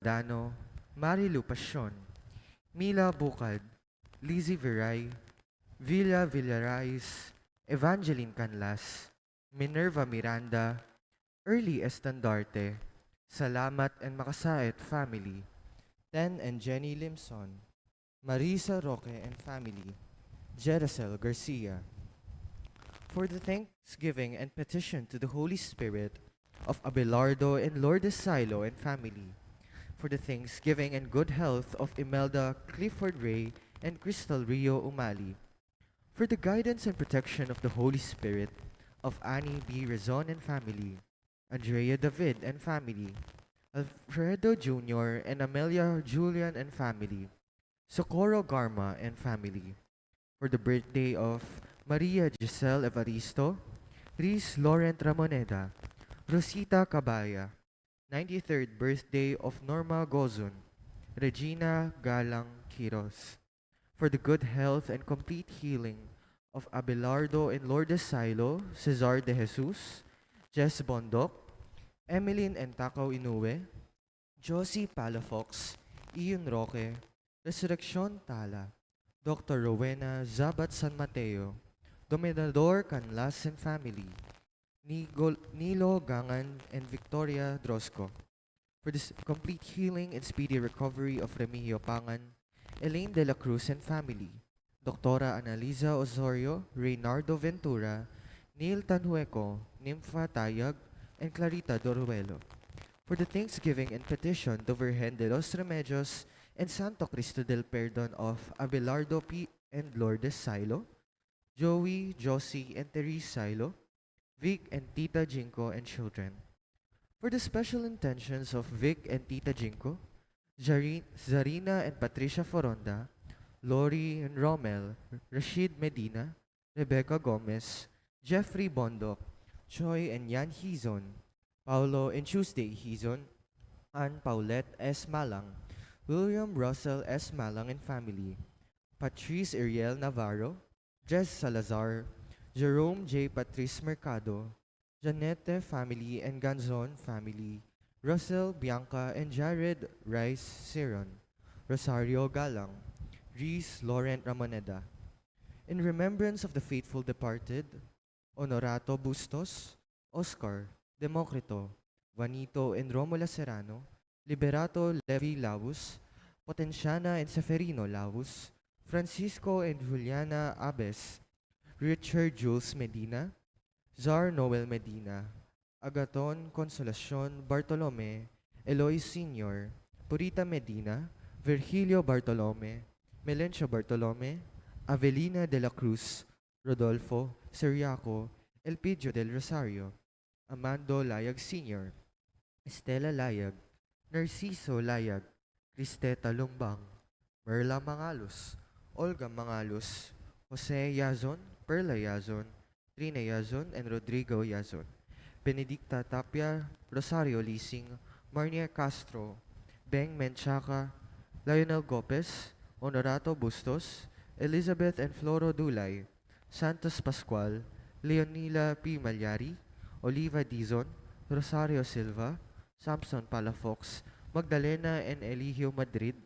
Dano, Marilu Pasyon, Mila Bukad, Lizzie Veray, Villa Villarais, Evangeline Canlas, Minerva Miranda, Early Estandarte, Salamat and Makasait family, Ten and Jenny Limson, Marisa Roque and family, Jericel Garcia. For the thanksgiving and petition to the Holy Spirit of Abelardo and Lourdes Silo and family, for the thanksgiving and good health of Imelda Clifford Ray and Crystal Rio Umali, for the guidance and protection of the Holy Spirit of Annie B. Rezon and family, Andrea David and family, Alfredo Jr. and Amelia Julian and family, Socorro Garma and family, for the birthday of Maria Giselle Evaristo, Riz Laurent Ramoneda, Rosita Cabaya, 93rd birthday of Norma Gozun, Regina Galang Quiros, for the good health and complete healing of Abelardo and Lourdes Silo, Cesar de Jesus, Jess Bondok, Emeline and Takaw Inoue, Josie Palafox, Ian Roque, Resurrection Tala, Dr. Rowena Zabat San Mateo, Dominador Canlas and family, Nilo Gangan and Victoria Drosco, for this complete healing and speedy recovery of Remigio Pangan, Elaine de la Cruz and family, Doctora Analiza Osorio, Reynardo Ventura, Neil Tanhueco, Nympha Tayag, and Clarita Doruelo, for the thanksgiving and petition to Virgen de los Remedios and Santo Cristo del Perdon of Abelardo P. and Lourdes Silo, Joey, Josie, and Therese Silo, Vic and Tita Jinko and children. For the special intentions of Vic and Tita Jinko, Zarina and Patricia Foronda, Lori and Rommel, Rashid Medina, Rebecca Gomez, Jeffrey Bondok, Choi and Yan Hizon, Paulo and Tuesday Hizon, Ann Paulette S. Malang, William Russell S. Malang and family, Patrice Ariel Navarro, Jess Salazar, Jerome J. Patrice Mercado, Janete family and Ganzon family, Russell, Bianca, and Jared Rice Siron, Rosario Galang, Reese Laurent Ramoneda. In remembrance of the faithful departed, Honorato Bustos, Oscar, Democrito, Juanito and Romola Serrano, Liberato Levi Lavus, Potenciana and Seferino Lavus, Francisco and Juliana Abes, Richard Jules Medina, Zar Noel Medina, Agaton Consolacion Bartolome, Eloy Sr., Purita Medina, Virgilio Bartolome, Melencio Bartolome, Avelina de la Cruz, Rodolfo Seriaco, Elpidio del Rosario, Amando Layag Sr., Estela Layag, Narciso Layag, Cristeta Lumbang, Merla Mangalos, Olga Mangalos, Jose Yazon, Perla Yazon, Trina Yazon, and Rodrigo Yazon, Benedicta Tapia, Rosario Lising, Marnia Castro, Beng Menchaca, Lionel Gopez, Honorato Bustos, Elizabeth and Floro Dulay, Santos Pascual, Leonila P. Malyari, Oliva Dizon, Rosario Silva, Samson Palafox, Magdalena and Eligio Madrid,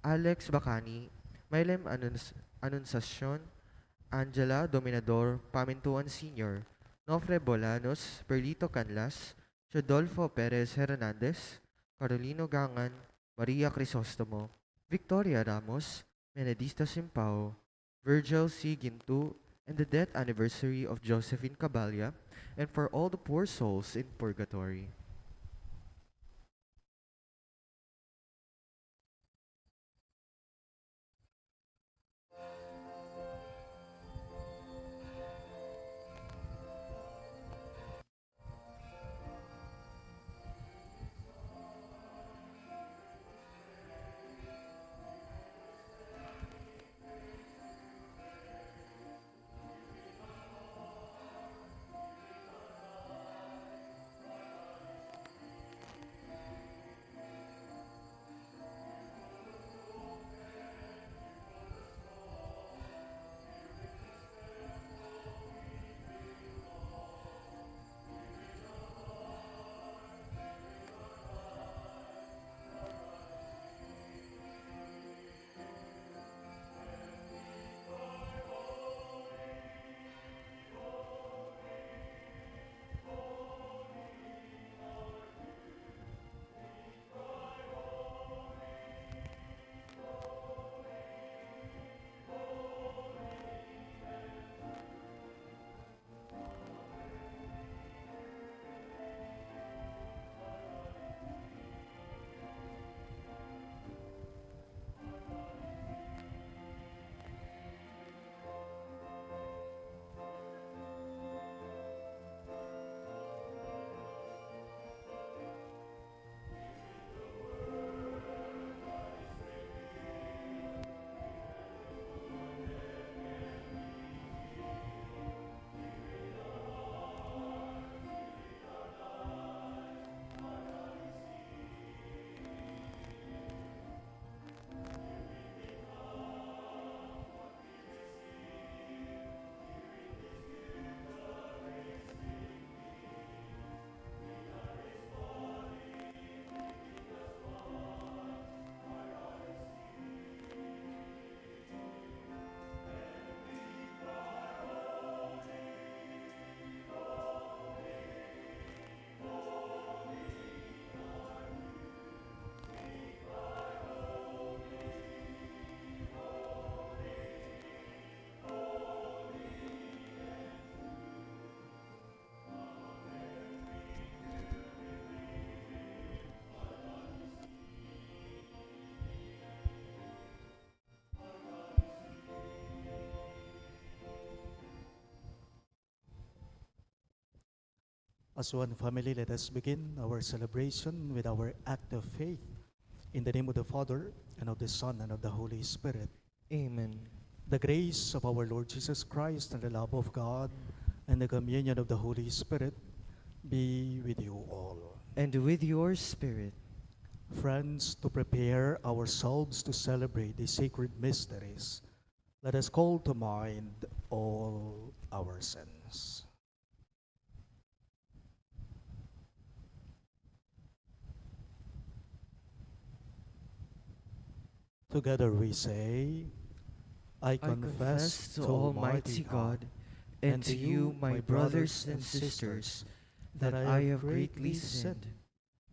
Alex Bacani, Maylem Anunciacion, Angela Dominador Pamintuan Sr., Nofre Bolanos, Perlito Canlas, Rodolfo Perez Hernandez, Carolino Gangan, Maria Crisostomo, Victoria Ramos, Menedista Simpao, Virgil C. Gintu, and the death anniversary of Josephine Cabalya, and for all the poor souls in purgatory. As one family, let us begin our celebration with our act of faith. In the name of the Father, and of the Son, and of the Holy Spirit. Amen. The grace of our Lord Jesus Christ, and the love of God, and the communion of the Holy Spirit be with you all. And with your spirit. Friends, to prepare ourselves to celebrate the sacred mysteries, let us call to mind all our sins. Together we say, I confess to Almighty God and to you, my brothers and sisters, that I have greatly sinned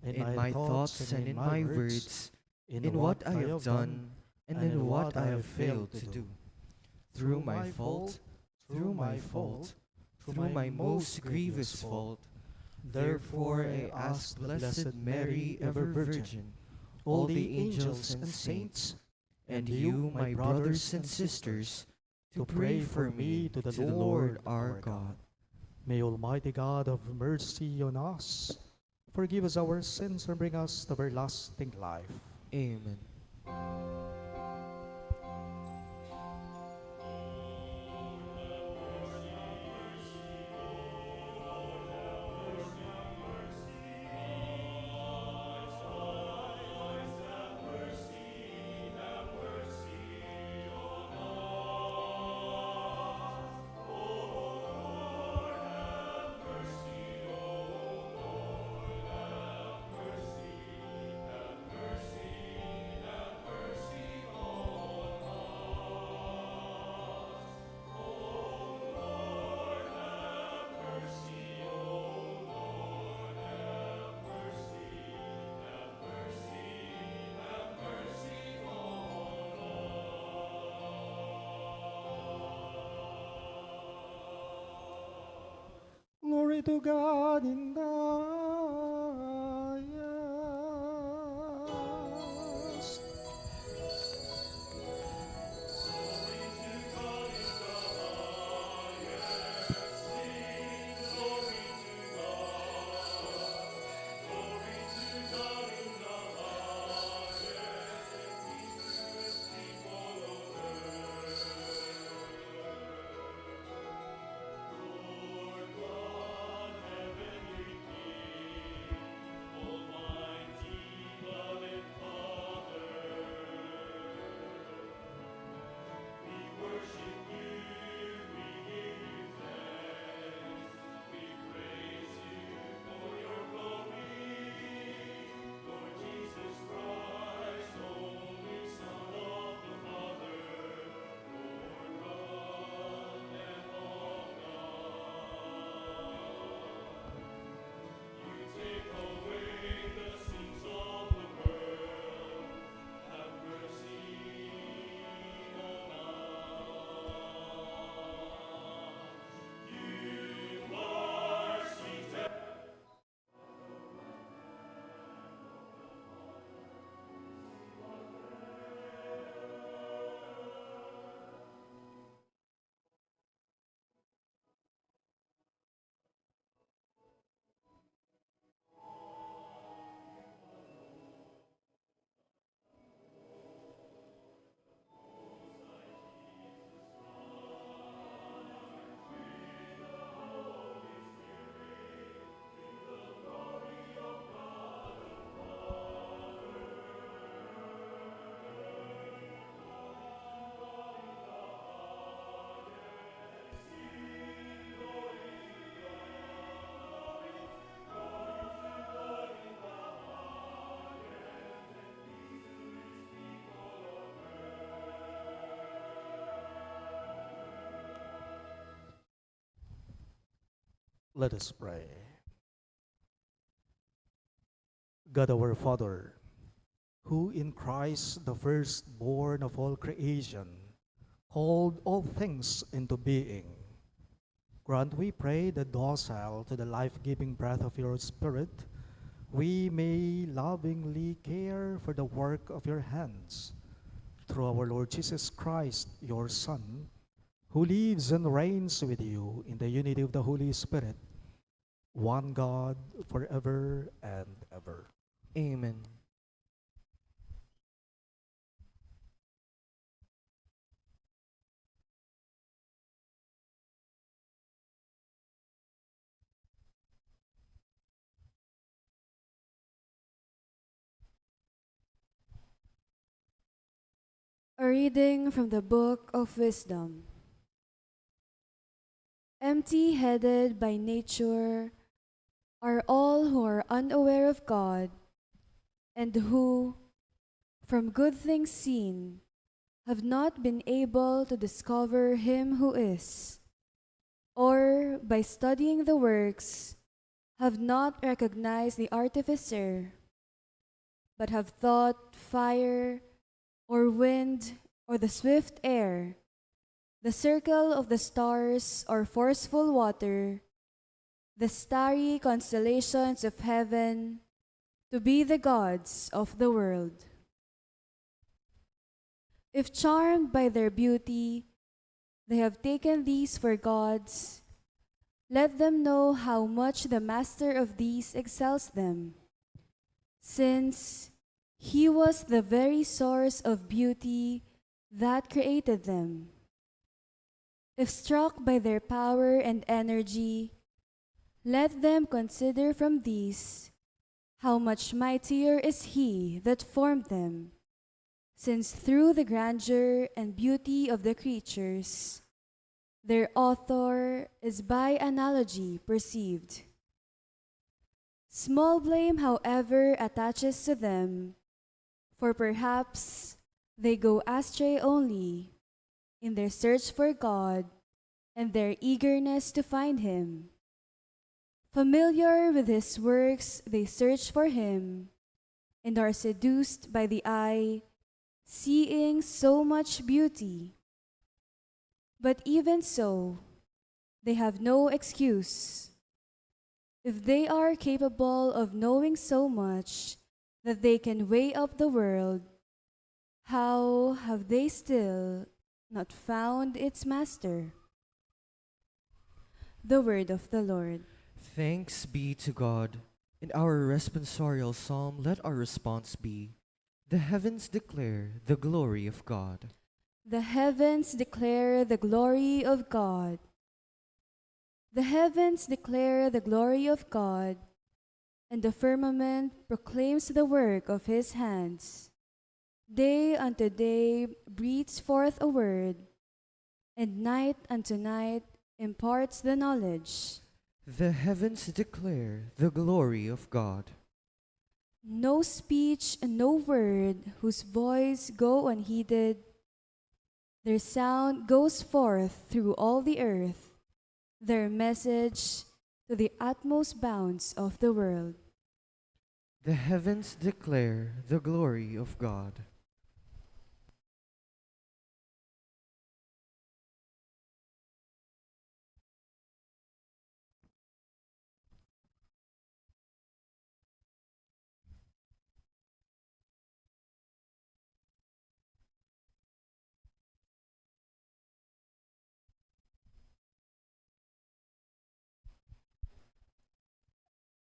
in my thoughts and in my words, in what I have done and in what I have failed to do. Through my fault, through my most grievous fault. Therefore I ask Blessed Mary, ever Virgin, all the angels and saints, and you, my brothers and sisters, to pray for me to the Lord our God. May Almighty God have mercy on us, forgive us our sins, and bring us to everlasting life. Amen. Glory to God in the highest. Let us pray. God our Father, who in Christ, the firstborn of all creation, called all things into being, grant, we pray, that docile to the life-giving breath of your Spirit, we may lovingly care for the work of your hands. Through our Lord Jesus Christ, your Son, who lives and reigns with you in the unity of the Holy Spirit, one God, forever and ever. Amen. A reading from the Book of Wisdom. Empty-headed by nature are all who are unaware of God, and who, from good things seen, have not been able to discover Him who is, or, by studying the works, have not recognized the Artificer, but have thought fire, or wind, or the swift air, the circle of the stars, or forceful water, the starry constellations of heaven, to be the gods of the world. If charmed by their beauty, they have taken these for gods, let them know how much the master of these excels them, since He was the very source of beauty that created them. If struck by their power and energy, let them consider from these how much mightier is He that formed them, since through the grandeur and beauty of the creatures, their author is by analogy perceived. Small blame, however, attaches to them, for perhaps they go astray only in their search for God and their eagerness to find Him. Familiar with His works, they search for Him and are seduced by the eye, seeing so much beauty. But even so, they have no excuse. If they are capable of knowing so much that they can weigh up the world, how have they still not found its master? The word of the Lord. Thanks be to God. In our responsorial psalm, let our response be, the heavens declare the glory of God. The heavens declare the glory of God. The heavens declare the glory of God, and the firmament proclaims the work of His hands. Day unto day breathes forth a word, and night unto night imparts the knowledge. The heavens declare the glory of God. No speech and no word whose voice go unheeded. Their sound goes forth through all the earth, their message to the utmost bounds of the world. The heavens declare the glory of God.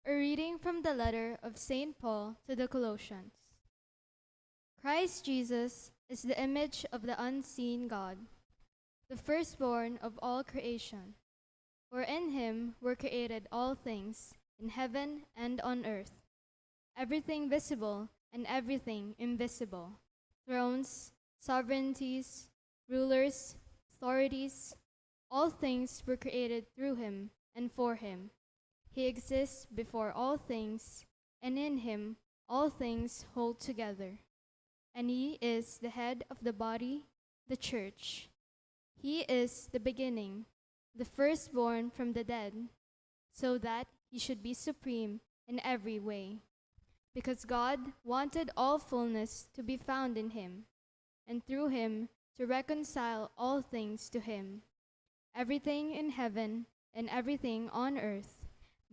A reading from the letter of St. Paul to the Colossians. Christ Jesus is the image of the unseen God, the firstborn of all creation. For in Him were created all things, in heaven and on earth, everything visible and everything invisible, thrones, sovereignties, rulers, authorities. All things were created through Him and for Him. He exists before all things, and in Him all things hold together. And He is the head of the body, the church. He is the beginning, the firstborn from the dead, so that He should be supreme in every way. Because God wanted all fullness to be found in Him, and through Him to reconcile all things to Him, everything in heaven and everything on earth,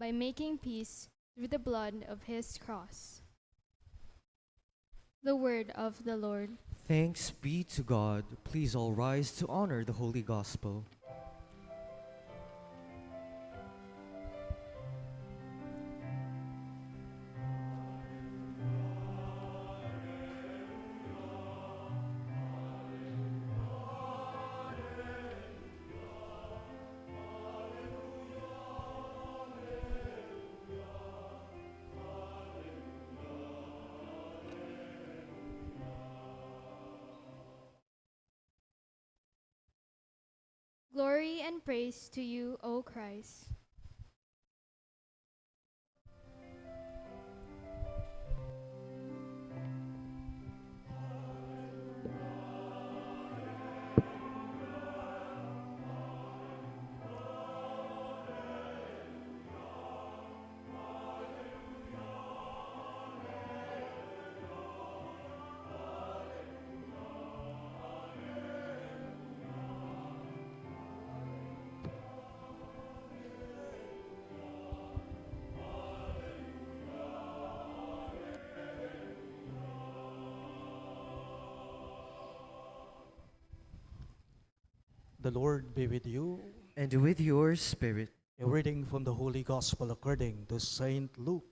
by making peace through the blood of His cross. The word of the Lord. Thanks be to God. Please all rise to honor the Holy Gospel. sing praise to you, O Christ. The Lord be with you. And with your spirit. A reading from the Holy Gospel according to Saint Luke.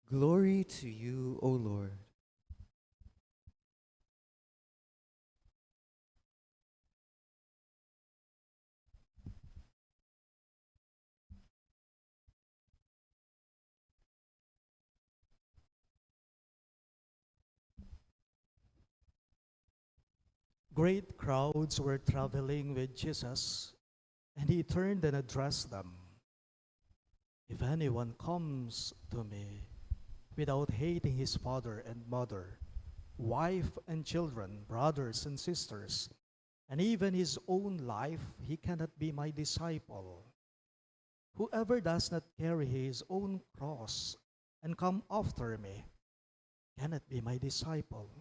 Glory to you, O Lord. Great crowds were traveling with Jesus, and he turned and addressed them. If anyone comes to me without hating his father and mother, wife and children, brothers and sisters, and even his own life, he cannot be my disciple. Whoever does not carry his own cross and come after me cannot be my disciple.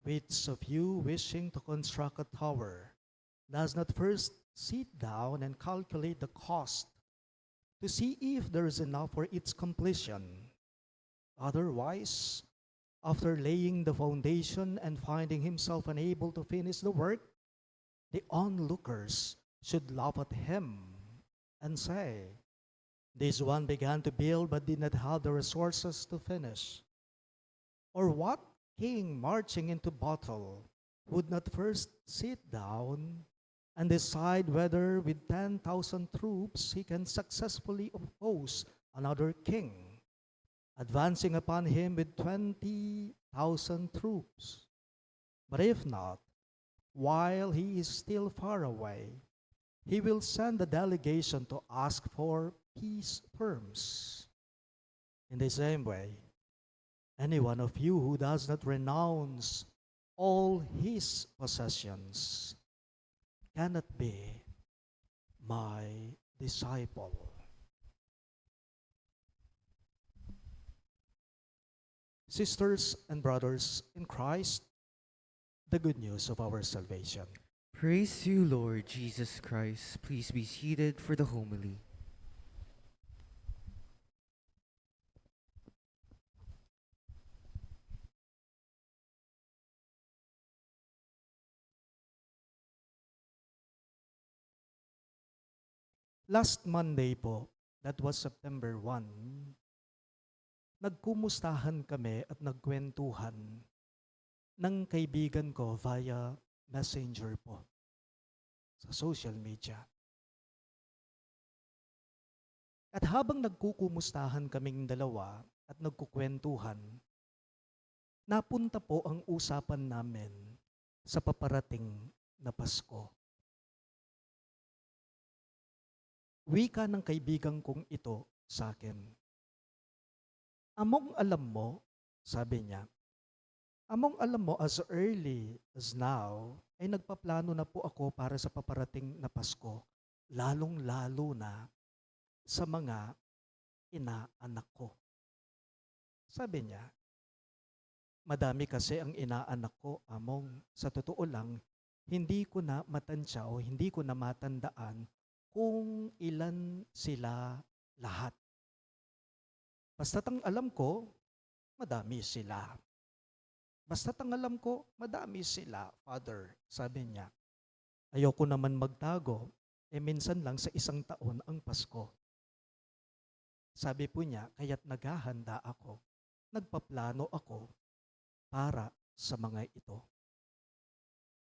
Which of you wishing to construct a tower does not first sit down and calculate the cost to see if there is enough for its completion? Otherwise, after laying the foundation and finding himself unable to finish the work, the onlookers should laugh at him and say, "This one began to build but did not have the resources to finish." Or what king marching into battle would not first sit down and decide whether with 10,000 troops he can successfully oppose another king, advancing upon him with 20,000 troops? But if not, while he is still far away, he will send a delegation to ask for peace terms. In the same way, any one of you who does not renounce all his possessions cannot be my disciple. Sisters and brothers in Christ, the good news of our salvation. Praise you, Lord Jesus Christ. Please be seated for the homily. Last Monday po, that was September 1, nagkumustahan kami at nagkwentuhan ng kaibigan ko via messenger po sa social media. At habang nagkukumustahan kaming dalawa at nagkukwentuhan, napunta po ang usapan namin sa paparating na Pasko. Wika ng kaibigan kong ito sa akin. Among alam mo, sabi niya, among alam mo as early as now, ay nagpaplano na po ako para sa paparating na Pasko, lalong-lalo na sa mga inaanak ko. Sabi niya, madami kasi ang inaanak ko, among sa totoo lang, hindi ko na matansya o hindi ko na matandaan kung ilan sila lahat. Basta't ang alam ko, madami sila. Basta't ang alam ko, madami sila, Father, sabi niya. Ayoko naman magtago, minsan lang sa isang taon ang Pasko. Sabi po niya, kaya't naghahanda ako, nagpaplano ako para sa mga ito.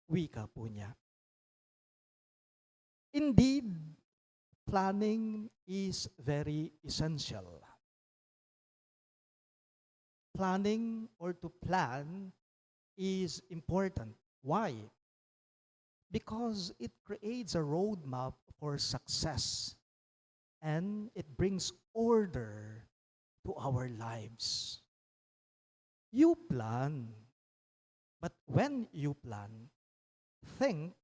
Wika po niya. Indeed, planning is very essential. Planning or to plan is important. Why? because it creates a roadmap for success and it brings order to our lives. You plan, but when you plan, think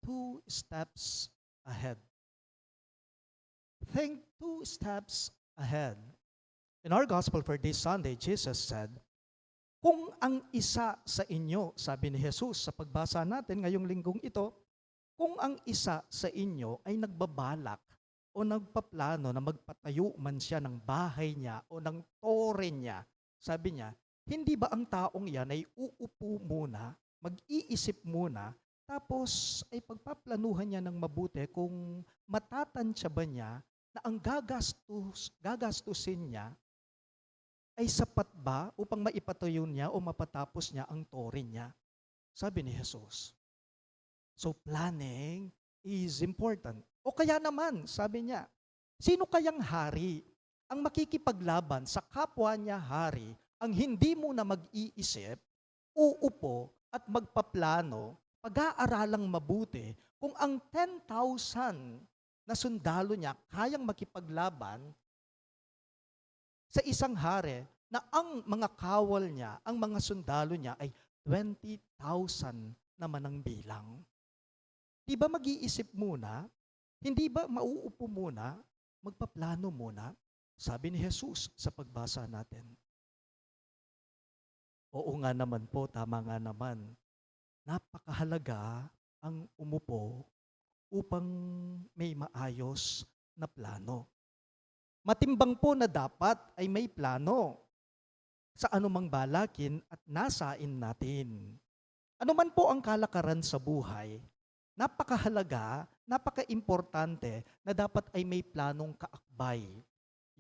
2 steps ahead. Think 2 steps ahead. In our gospel for this Sunday, Jesus said, kung ang isa sa inyo, sabi ni Jesus sa pagbasa natin ngayong linggong ito, kung ang isa sa inyo ay nagbabalak o nagpaplano na magpatayo man siya ng bahay niya o ng tore niya, sabi niya, hindi ba ang taong yan ay uupo muna, mag-iisip muna, tapos ay pagpaplanuhan niya ng mabuti kung matatansya ba niya na ang gagastusin niya ay sapat ba upang maipatayo niya o mapatapos niya ang tore niya? Sabi ni Jesus. So planning is important. O kaya naman, sabi niya, sino kayang hari ang makikipaglaban sa kapwa niya hari ang hindi muna mag-iisip, uupo at magpaplano, pag-aaralang mabuti kung ang 10,000 na sundalo niya kayang makipaglaban sa isang hari na ang mga kawal niya, ang mga sundalo niya ay 20,000 naman ang bilang. Di ba mag-iisip muna? Hindi ba mauupo muna? Magpaplano muna? Sabi ni Jesus sa pagbasa natin. Oo nga naman po, tama nga naman. Napakahalaga ang umupo upang may maayos na plano. Matimbang po na dapat ay may plano sa anumang balakin at nasain natin. Ano man po ang kalakaran sa buhay, napakahalaga, napaka-importante na dapat ay may planong kaakbay.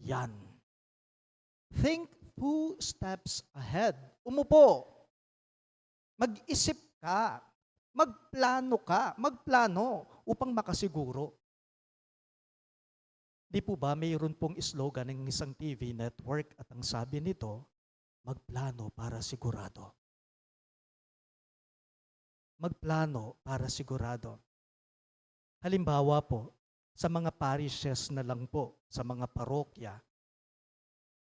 Yan. Think 2 steps ahead. Umupo. Mag-isip ka. Magplano upang makasiguro. Di po ba mayroon pong slogan ng isang TV network at ang sabi nito, magplano para sigurado. Magplano para sigurado. Halimbawa po, sa mga parishes na lang po, sa mga parokya.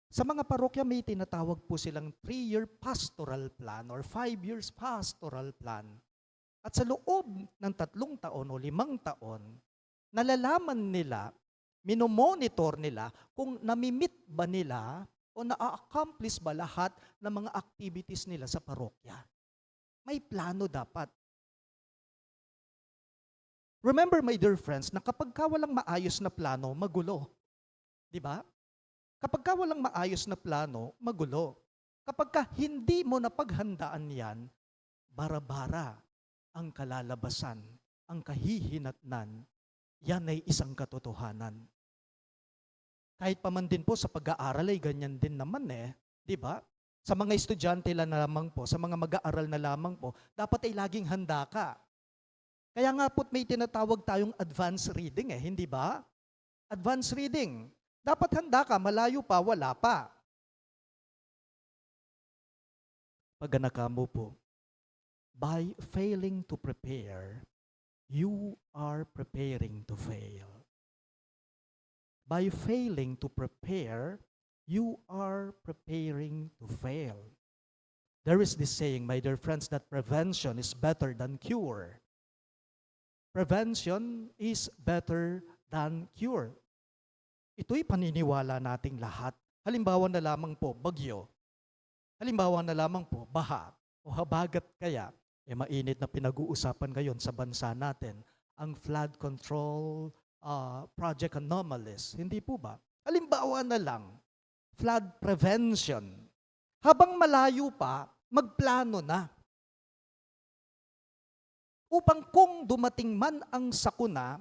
Sa mga parokya may tinatawag po silang 3-year pastoral plan or 5 years pastoral plan. At sa loob ng 3 taon o 5 taon, nalalaman nila, minomonitor nila kung namimit ba nila o na-accomplish ba lahat ng mga activities nila sa parokya. May plano dapat. Remember, my dear friends, na kapag ka walang maayos na plano, magulo. Di ba? Kapag ka walang maayos na plano, magulo. Kapag ka hindi mo napaghandaan yan, bara-bara ang kalalabasan, ang kahihinatnan, yan ay isang katotohanan. Kahit pa man din po sa pag-aaral ay ganyan din naman di ba? Sa mga estudyante lang na lamang po, sa mga mag-aaral na lamang po, dapat ay laging handa ka. Kaya nga po't may tinatawag tayong advanced reading hindi ba? Advanced reading. Dapat handa ka, malayo pa, wala pa. Pag nakamo po, by failing to prepare, you are preparing to fail. By failing to prepare, you are preparing to fail. There is this saying, my dear friends, that prevention is better than cure. Prevention is better than cure. Ito'y paniniwala nating lahat. Halimbawa na lamang po, bagyo. Halimbawa na lamang po, baha o habagat kaya. Mainit na pinag-uusapan ngayon sa bansa natin, ang flood control project anomalies. Hindi po ba? Halimbawa na lang, flood prevention. Habang malayo pa, magplano na. Upang kung dumating man ang sakuna,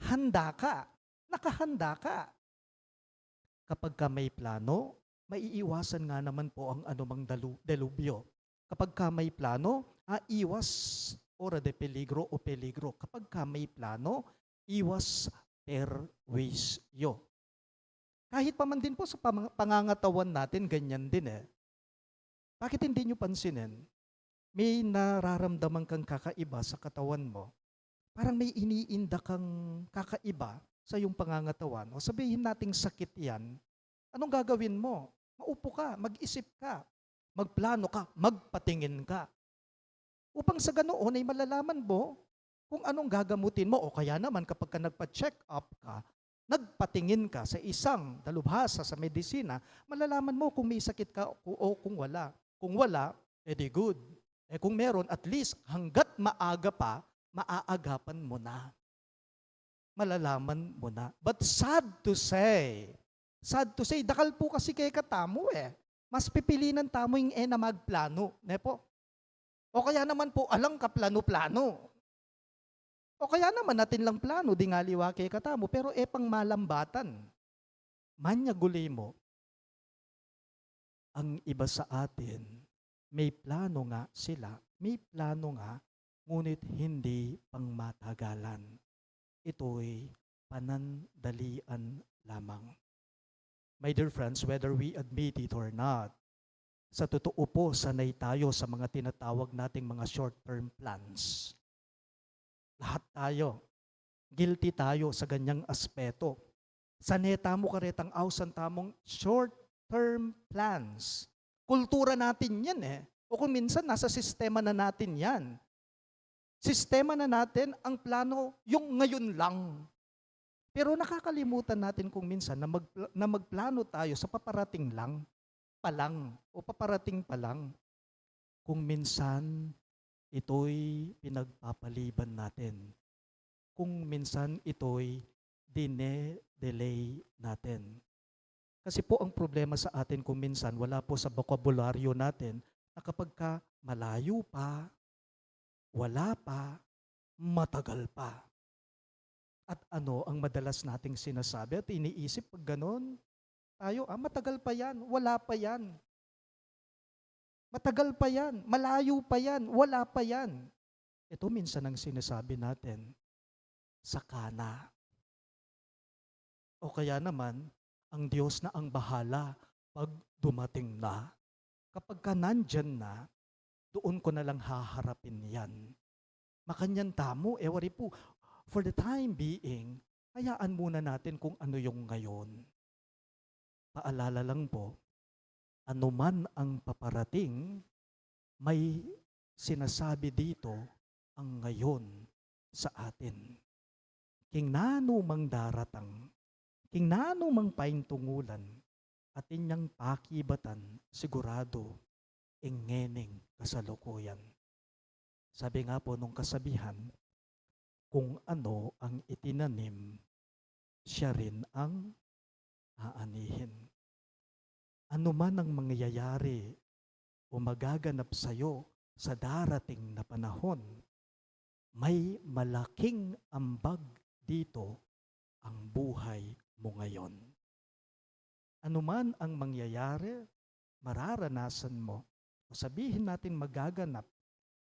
handa ka. Nakahanda ka. Kapag ka may plano, maiiwasan nga naman po ang anumang delubyo. Kapag ka may plano, iwas ora de peligro o peligro. Kapag ka may plano, iwas perwisyo. Kahit pa man din po sa pangangatawan natin, ganyan din Bakit hindi nyo pansinin? May nararamdaman kang kakaiba sa katawan mo. parang may iniinda kang kakaiba sa iyong pangangatawan. O sabihin nating sakit yan, anong gagawin mo? Maupo ka, mag-isip ka, magplano ka, magpatingin ka. Upang sa ganoon ay malalaman mo kung anong gagamutin mo. O kaya naman kapag ka nagpa-check up ka, nagpatingin ka sa isang dalubhasa sa medisina, malalaman mo kung may sakit ka o kung wala. Kung wala, edi good. Kung meron, at least hanggat maaga pa, maaagapan mo na. Malalaman mo na. But sad to say, dakal po kasi kay katamo Mas pipilinan tamo yung na magplano. Ne po? O kaya naman po, alang ka plano-plano. O kaya naman natin lang plano, di nga liwa kay katamo, pero pang malambatan. Manya guli mo, ang iba sa atin, may plano nga sila, may plano nga, ngunit hindi pang matagalan. Ito'y panandalian lamang. My dear friends, whether we admit it or not, sa totoo po, sanay tayo sa mga tinatawag nating mga short-term plans. Lahat tayo. Guilty tayo sa ganyang aspeto. Saneta mo karetang ausan tamong short-term plans. Kultura natin yan O kung minsan, nasa sistema na natin yan. Sistema na natin, ang plano, yung ngayon lang. Pero nakakalimutan natin kung minsan na magplano tayo sa paparating lang, paparating pa lang. Kung minsan, ito'y pinagpapaliban natin. Kung minsan, ito'y dine-delay natin. Kasi po ang problema sa atin kung minsan, wala po sa bokabularyo natin, na kapag ka malayo pa, wala pa, matagal pa. At ano ang madalas nating sinasabi at iniisip pag ganon? Tayo, matagal pa yan, wala pa yan. Matagal pa yan, malayo pa yan, wala pa yan. Ito minsan ang sinasabi natin, saka na. O kaya naman, ang Diyos na ang bahala pag dumating na. Kapag ka nandyan na, doon ko na lang haharapin yan. Makanyan tamo, wari po, for the time being, hayaan muna natin kung ano yung ngayon. Paalala lang po, anuman ang paparating, may sinasabi dito ang ngayon sa atin. King nano mang daratang, king nano mang paintungulan, at inyang pakibatan sigurado ingeneng kasalukuyan. Sabi nga po nung kasabihan, kung ano ang itinanim, siya rin ang aanihin. Ano man ang mangyayari o magaganap sa iyo sa darating na panahon, may malaking ambag dito ang buhay mo ngayon. Ano man ang mangyayari, mararanasan mo, o sabihin natin magaganap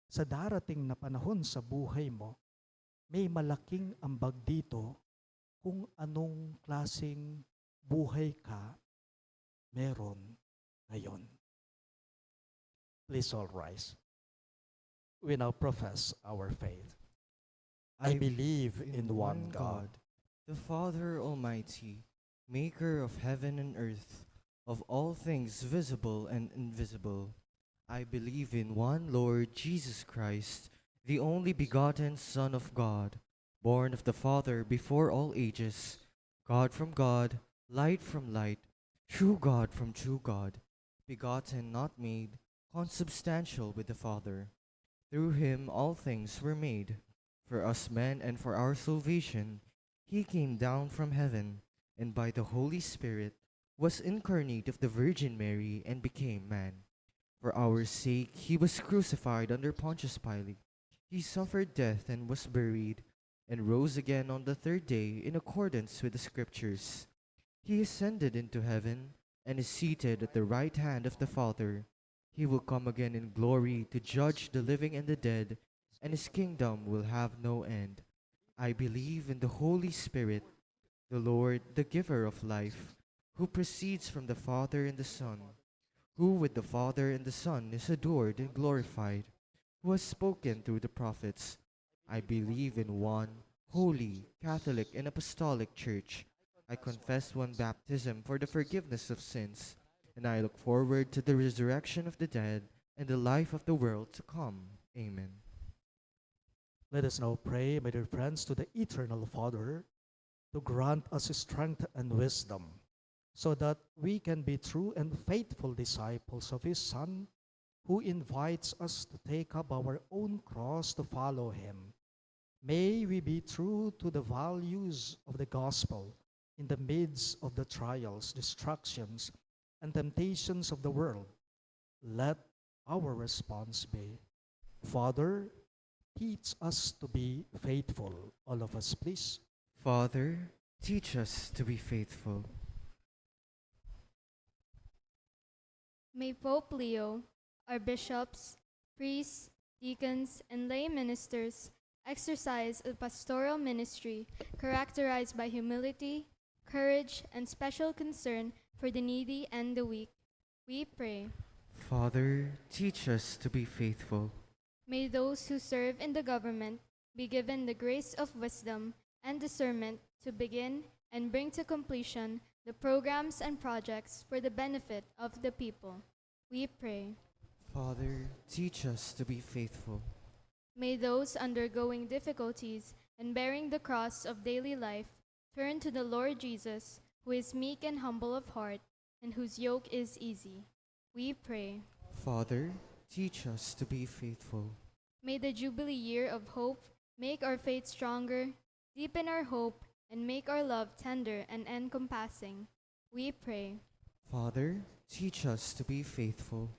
sa darating na panahon sa buhay mo, may malaking ambag dito kung anong klaseng buhay ka meron ngayon. Please all rise. We now profess our faith. I believe in one God, the Father Almighty, maker of heaven and earth, of all things visible and invisible. I believe in one Lord Jesus Christ, the only begotten Son of God, born of the Father before all ages, God from God, light from light, true God from true God, begotten, not made, consubstantial with the Father. Through him all things were made. For us men and for our salvation, he came down from heaven, and by the Holy Spirit was incarnate of the Virgin Mary and became man. For our sake he was crucified under Pontius Pilate. He suffered death and was buried, and rose again on the third day in accordance with the Scriptures. He ascended into heaven and is seated at the right hand of the Father. He will come again in glory to judge the living and the dead, and his kingdom will have no end. I believe in the Holy Spirit, the Lord, the giver of life, who proceeds from the Father and the Son, who with the Father and the Son is adored and glorified, who has spoken through the prophets. I believe in one holy, Catholic, and Apostolic Church. I confess one baptism for the forgiveness of sins, and I look forward to the resurrection of the dead and the life of the world to come. Amen. Let us now pray, my dear friends, to the Eternal Father to grant us strength and wisdom, so that we can be true and faithful disciples of His Son, who invites us to take up our own cross to follow Him. May we be true to the values of the gospel in the midst of the trials, distractions, and temptations of the world. Let our response be, Father, teach us to be faithful. All of us, please. Father, teach us to be faithful. May Pope Leo, our bishops, priests, deacons, and lay ministers exercise a pastoral ministry characterized by humility, courage, and special concern for the needy and the weak. We pray. Father, teach us to be faithful. May those who serve in the government be given the grace of wisdom and discernment to begin and bring to completion the programs and projects for the benefit of the people. We pray. Father, teach us to be faithful. May those undergoing difficulties and bearing the cross of daily life turn to the Lord Jesus, who is meek and humble of heart, and whose yoke is easy. We pray. Father, teach us to be faithful. May the Jubilee year of hope make our faith stronger, deepen our hope, and make our love tender and encompassing. We pray. Father, teach us to be faithful.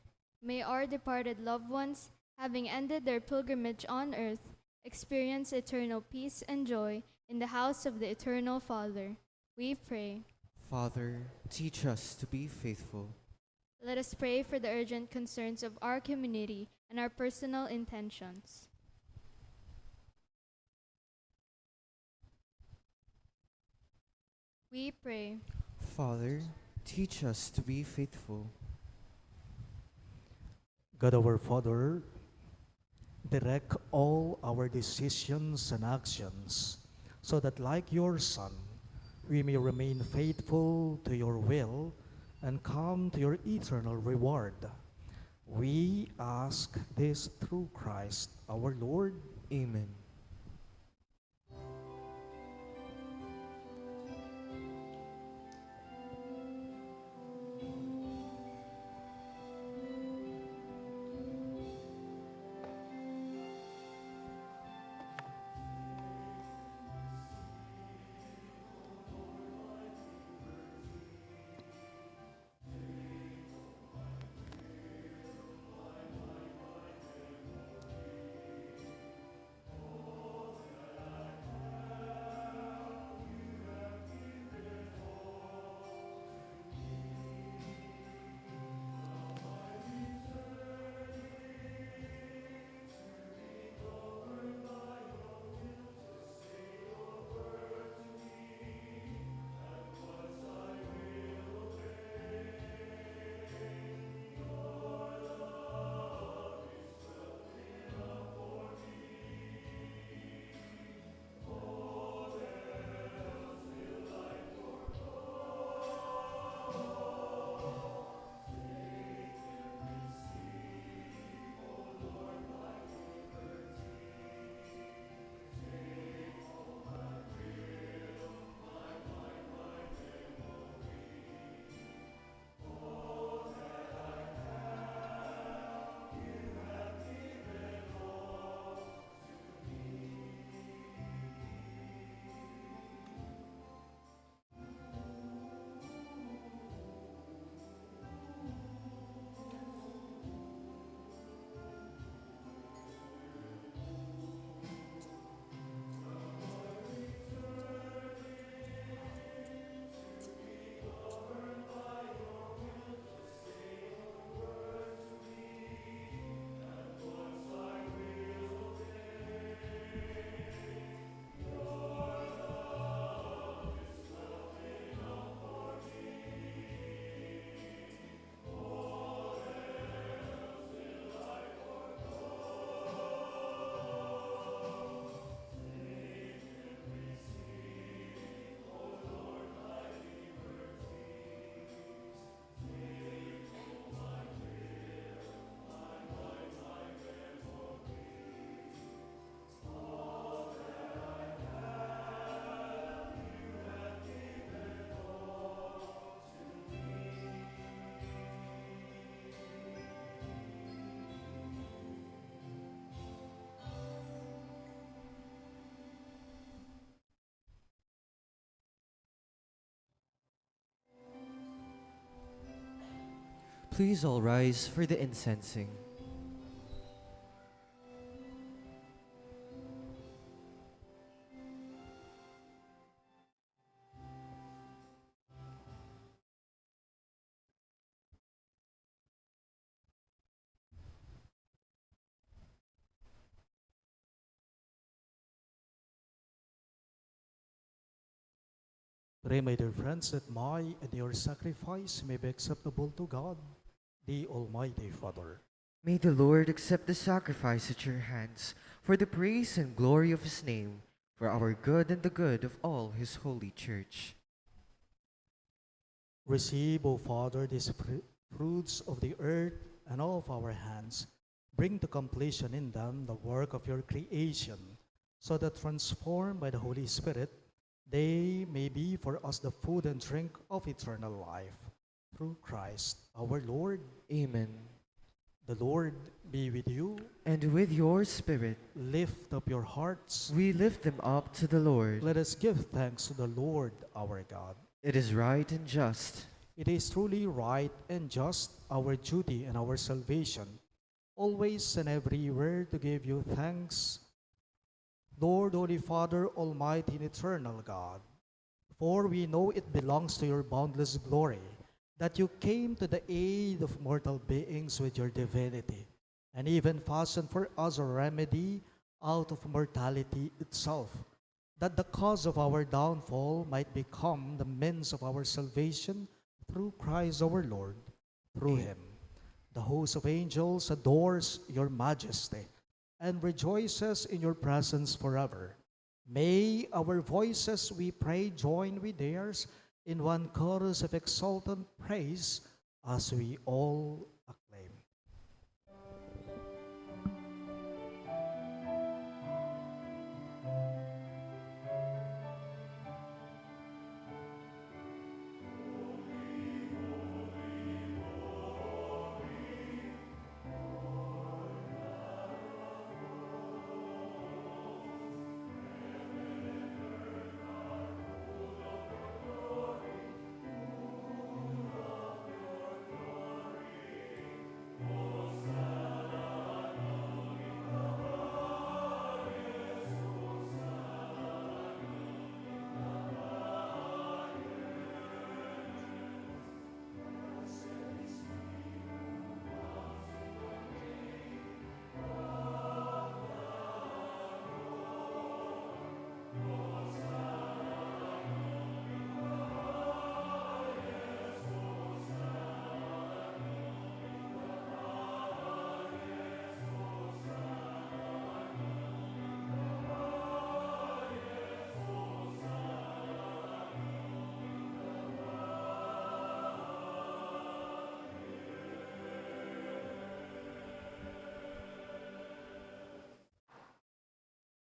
May our departed loved ones, having ended their pilgrimage on earth, experience eternal peace and joy in the house of the Eternal Father. We pray. Father, teach us to be faithful. Let us pray for the urgent concerns of our community and our personal intentions. We pray. Father, teach us to be faithful. God our Father, direct all our decisions and actions so that, like your Son, we may remain faithful to your will and come to your eternal reward. We ask this through Christ our Lord. Amen. Please all rise for the incensing. Pray, my dear friends, that my and your sacrifice may be acceptable to God, the Almighty Father. May the Lord accept the sacrifice at your hands for the praise and glory of his name, for our good and the good of all his holy church. Receive, O Father, these fruits of the earth and all of our hands. Bring to completion in them the work of your creation, so that transformed by the Holy Spirit, they may be for us the food and drink of eternal life. Through Christ our Lord. Amen. The Lord be with you. And with your spirit, Lift up your hearts. we lift them up to the Lord. Let us give thanks to the Lord our God. It is right and just. It is truly right and just, our duty and our salvation, always and everywhere to give you thanks, Lord, Holy Father, Almighty and Eternal God. For we know it belongs to your boundless glory that you came to the aid of mortal beings with your divinity, and even fashioned for us a remedy out of mortality itself, that the cause of our downfall might become the means of our salvation through Christ our Lord. Through him, the host of angels adores your majesty and rejoices in your presence forever. May our voices, we pray, join with theirs in one chorus of exultant praise as we all acclaim.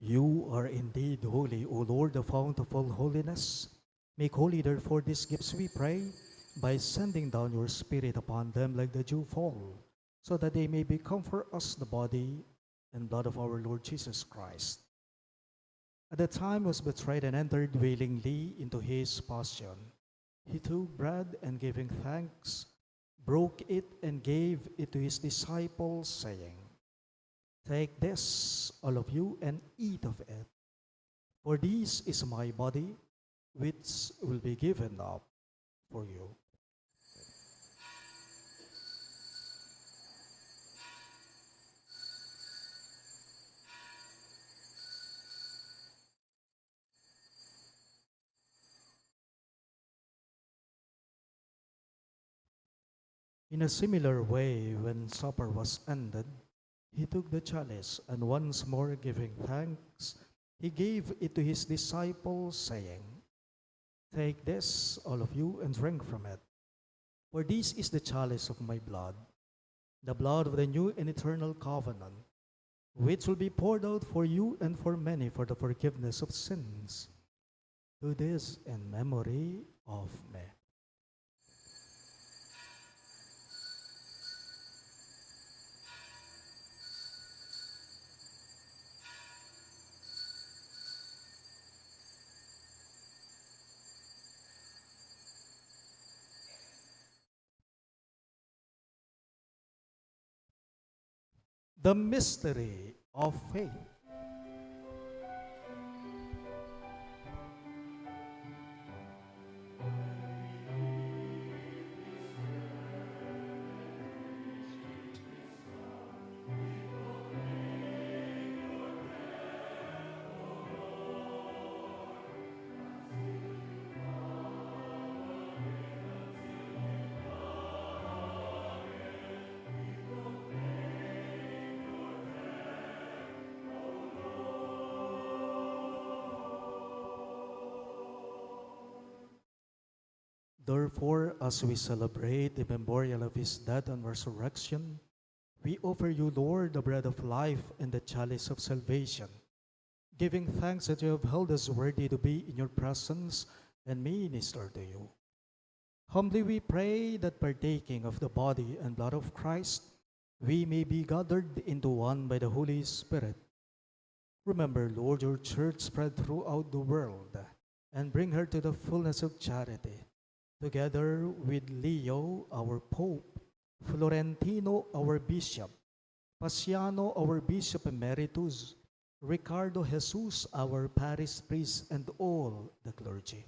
You are indeed holy, O Lord, the fount of all holiness. Make holy, therefore, these gifts, we pray, by sending down your Spirit upon them like the dew fall, so that they may become for us the body and blood of our Lord Jesus Christ. At the time he was betrayed and entered willingly into his passion, he took bread and giving thanks, broke it and gave it to his disciples, saying, "Take this, all of you, and eat of it. For this is my body, which will be given up for you." In a similar way, when supper was ended, he took the chalice, and once more giving thanks, he gave it to his disciples, saying, "Take this, all of you, and drink from it. For this is the chalice of my blood, the blood of the new and eternal covenant, which will be poured out for you and for many for the forgiveness of sins. Do this in memory of me." The mystery of faith. Therefore, as we celebrate the memorial of his death and resurrection, we offer you, Lord, the bread of life and the chalice of salvation, giving thanks that you have held us worthy to be in your presence and minister to you. Humbly we pray that partaking of the body and blood of Christ, we may be gathered into one by the Holy Spirit. Remember, Lord, your church spread throughout the world, and bring her to the fullness of charity, together with Leo, our Pope, Florentino, our Bishop, Pasiano, our Bishop Emeritus, Ricardo Jesus, our Parish Priest, and all the clergy.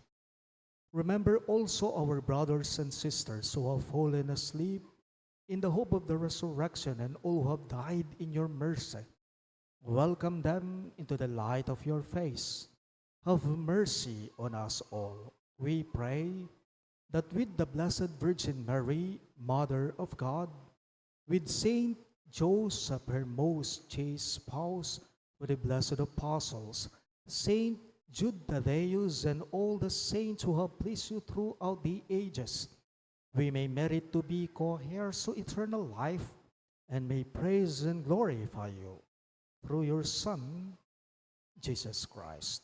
Remember also our brothers and sisters who have fallen asleep in the hope of the resurrection, and all who have died in your mercy. Welcome them into the light of your face. Have mercy on us all. We pray that with the Blessed Virgin Mary, Mother of God, with Saint Joseph, her most chaste spouse, with the blessed apostles, Saint Jude, Thaddeus, and all the saints who have pleased you throughout the ages, we may merit to be co-heirs to eternal life, and may praise and glorify you through your Son, Jesus Christ.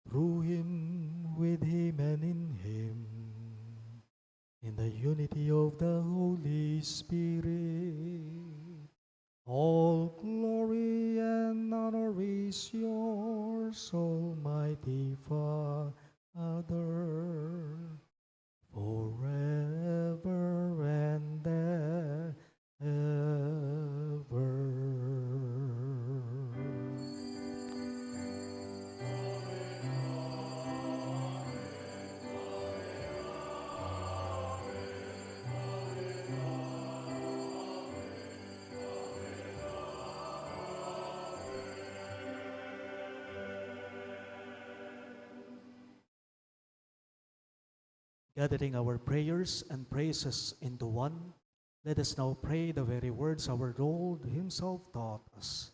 Through him, with him, and in him, in the unity of the Holy Spirit, all glory and honor is yours, Almighty Father, forever and ever. Gathering our prayers and praises into one, let us now pray the very words our Lord himself taught us.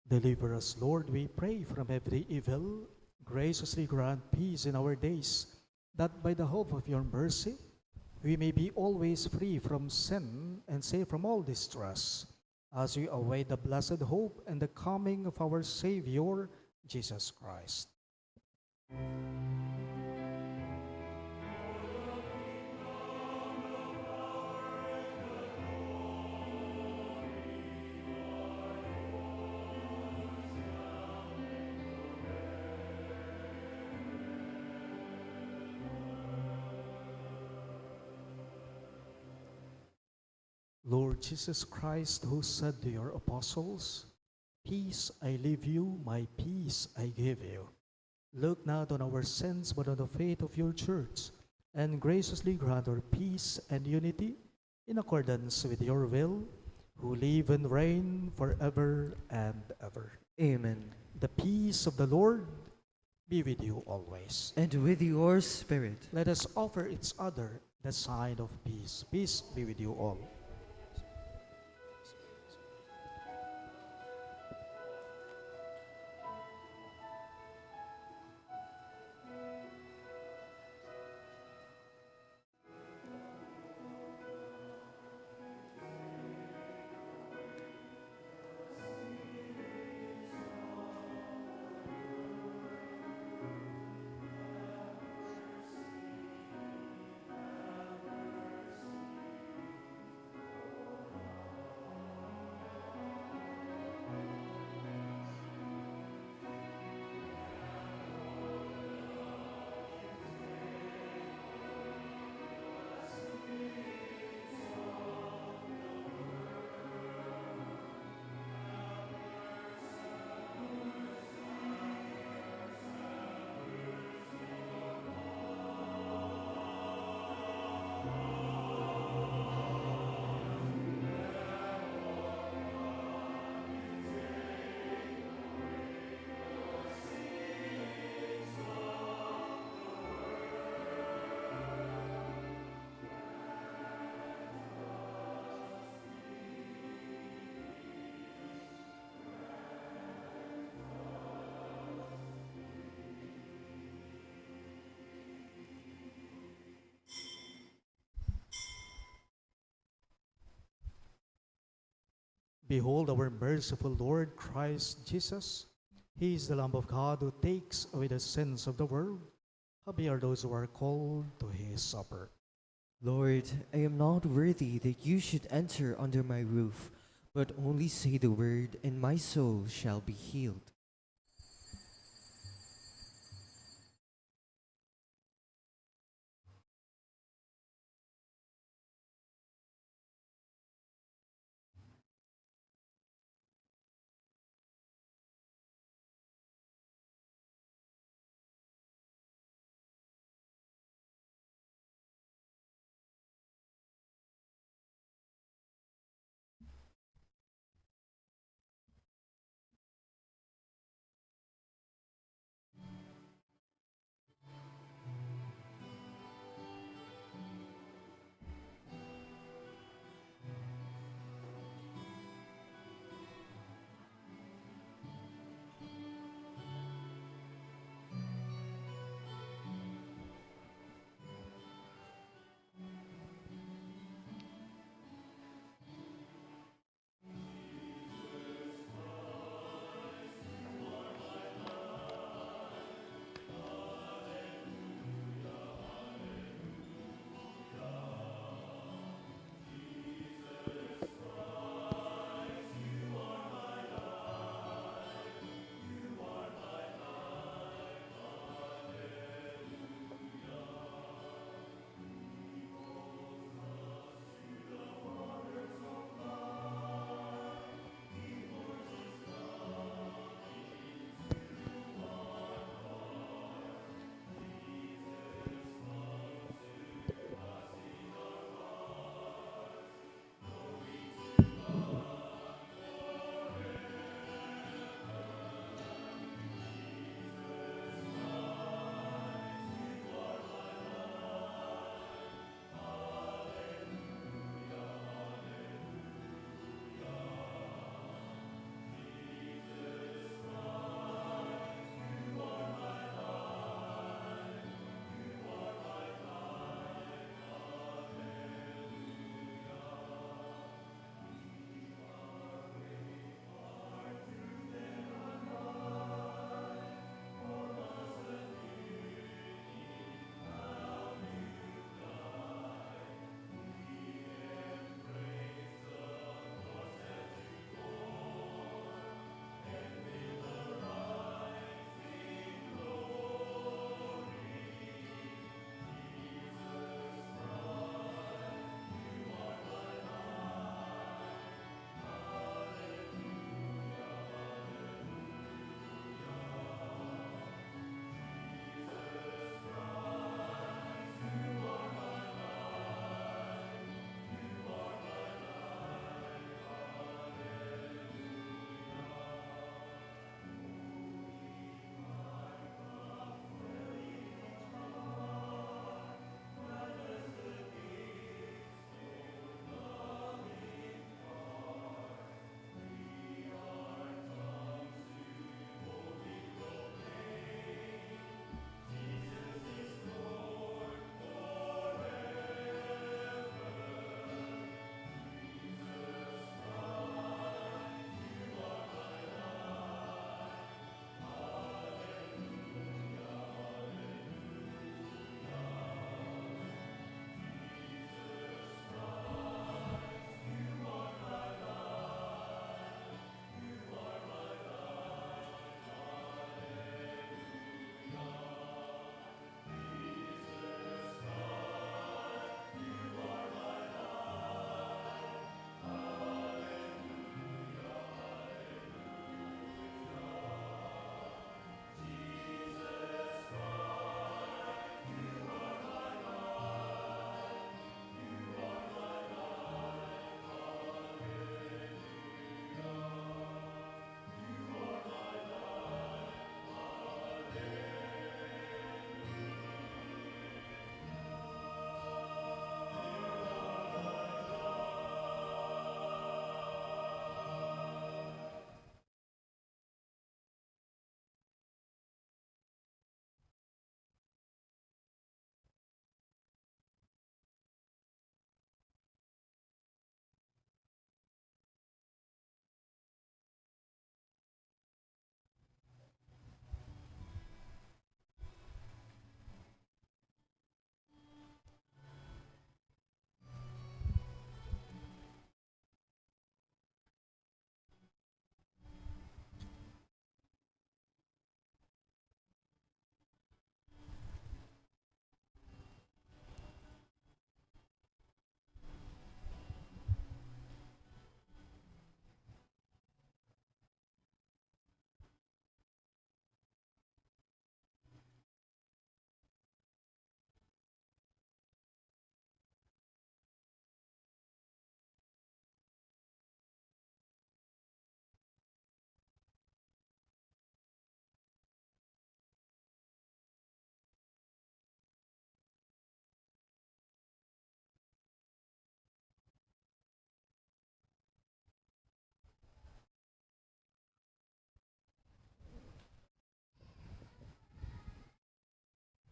Deliver us, Lord, we pray, from every evil. Graciously grant peace in our days, that by the hope of your mercy we may be always free from sin and safe from all distress, as we await the blessed hope and the coming of our Savior, Jesus Christ. Lord Jesus Christ, who said to your apostles, "Peace I leave you, my peace I give you," look not on our sins, but on the faith of your church, and graciously grant her peace and unity in accordance with your will, who live and reign forever and ever. Amen. The peace of the Lord be with you always. And with your spirit. Let us offer each other the sign of peace. Peace be with you all. Behold our merciful Lord Christ Jesus. He is the Lamb of God who takes away the sins of the world. Happy are those who are called to his supper. Lord, I am not worthy that you should enter under my roof, but only say the word, and my soul shall be healed.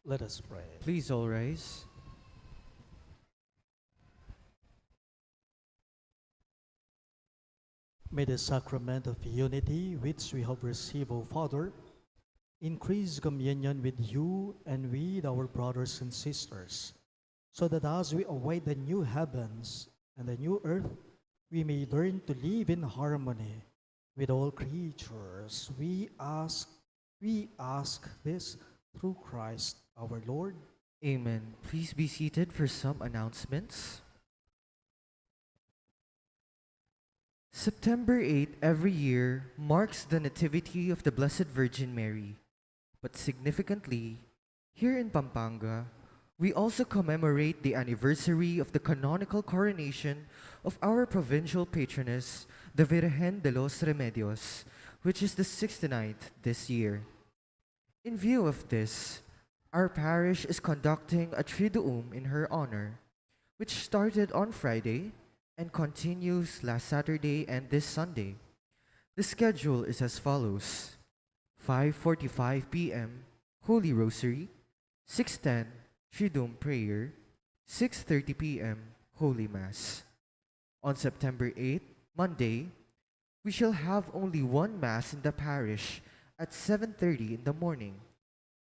Let us pray. Please all rise. May the sacrament of unity which we have received, O Father, increase communion with you and with our brothers and sisters, so that as we await the new heavens and the new earth, we may learn to live in harmony with all creatures. We ask this through Christ our Lord. Amen. Please be seated for some announcements. September 8 every year marks the Nativity of the Blessed Virgin Mary. But significantly, here in Pampanga, we also commemorate the anniversary of the canonical coronation of our provincial patroness, the Virgen de los Remedios, which is the 69th this year. In view of this, our parish is conducting a Triduum in her honor, which started on Friday and continues last Saturday and this Sunday. The schedule is as follows: 5:45 p.m. Holy Rosary, 6:10 Triduum prayer, 6:30 p.m. Holy Mass. On September 8, Monday, we shall have only one Mass in the parish at 7:30 in the morning.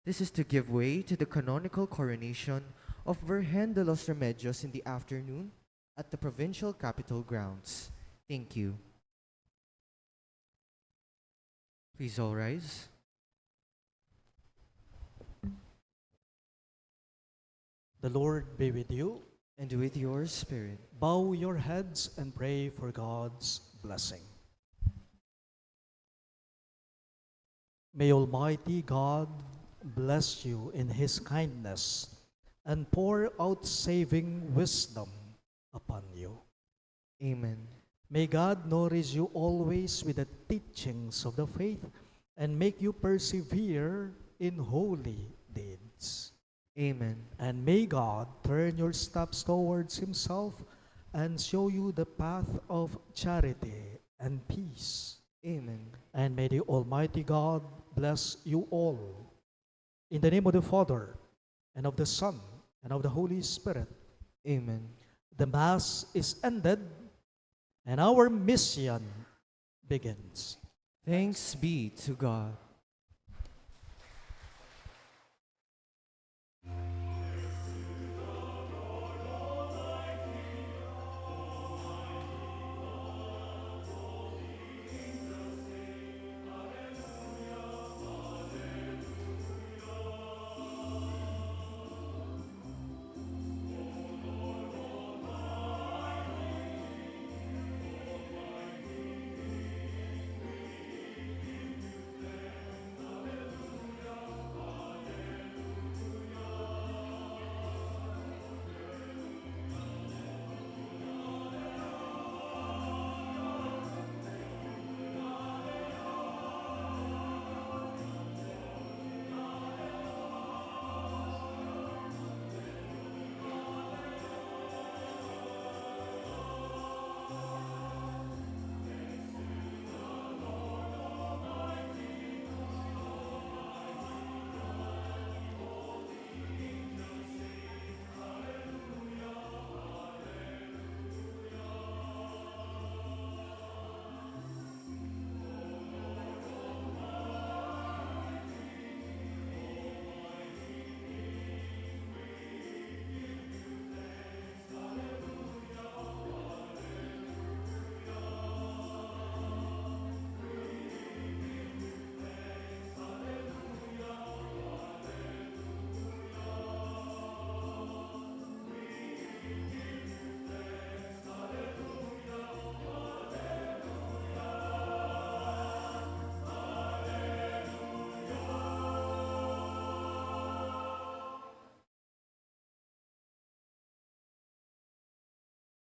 This is to give way to the canonical coronation of Virgen de los Remedios in the afternoon at the provincial capital grounds. Thank you. Please all rise. The Lord be with you. And with your spirit. Bow your heads and pray for God's blessing. May Almighty God bless you in His kindness and pour out saving wisdom upon you. Amen. May God nourish you always with the teachings of the faith and make you persevere in holy deeds. Amen. And may God turn your steps towards Himself and show you the path of charity and peace. Amen. And may the Almighty God bless you all. In the name of the Father, and of the Son, and of the Holy Spirit. Amen. The Mass is ended, and our mission begins. Thanks be to God.